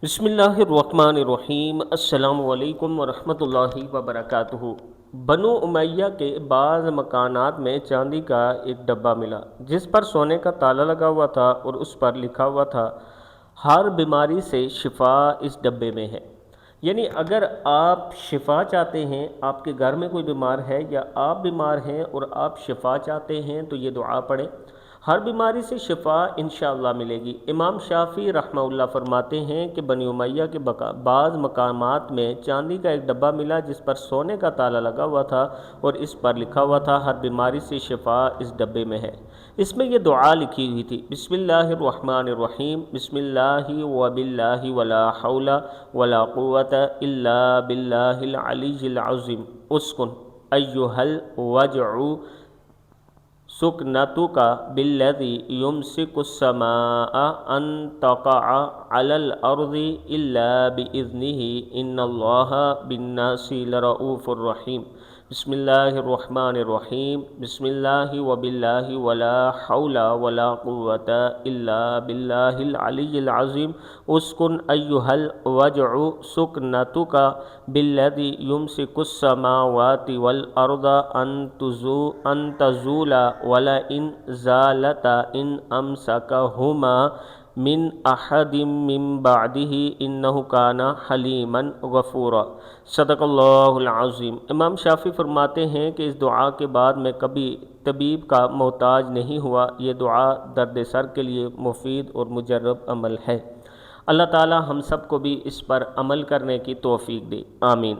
بسم اللہ الرحمن الرحیم۔ السلام علیکم ورحمۃ اللہ وبرکاتہ۔ بنو امیہ کے بعض مکانات میں چاندی کا ایک ڈبہ ملا جس پر سونے کا تالا لگا ہوا تھا اور اس پر لکھا ہوا تھا ہر بیماری سے شفا اس ڈبے میں ہے۔ یعنی اگر آپ شفا چاہتے ہیں، آپ کے گھر میں کوئی بیمار ہے یا آپ بیمار ہیں اور آپ شفا چاہتے ہیں تو یہ دعا پڑھیں، ہر بیماری سے شفا انشاءاللہ ملے گی۔ امام شافعی رحمہ اللہ فرماتے ہیں کہ بنی امیہ کے بعض مقامات میں چاندی کا ایک ڈبہ ملا جس پر سونے کا تالا لگا ہوا تھا اور اس پر لکھا ہوا تھا ہر بیماری سے شفا اس ڈبے میں ہے۔ اس میں یہ دعا لکھی ہوئی تھی: بسم اللہ الرحمن الرحیم، بسم اللہ وباللہ ولا حول ولا قوت الا باللہ العلی العظیم، اسکن ایہا الوجع سکنتک بالذی یمسک السماء ان تقع علی الارض الا باذنہ ان اللہ بالناس لرؤوف الرحیم۔ بسم اللہ الرحمن الرحیم، بسم اللہ وباللہ ولا حول ولا قوت الا باللہ العلی العظیم، اسکن ایہا الوجع سکنتک بالذی یمسک السماوات والارض ان تزولا وَلَئِنْ زَالَتَا إِنْ أَمْسَكَهُمَا من احد من بعدہ انہ کان حلیما غفورا۔ صدق اللہ العظیم۔ امام شافعی فرماتے ہیں کہ اس دعا کے بعد میں کبھی طبیب کا محتاج نہیں ہوا۔ یہ دعا درد سر کے لیے مفید اور مجرب عمل ہے۔ اللہ تعالی ہم سب کو بھی اس پر عمل کرنے کی توفیق دے، آمین۔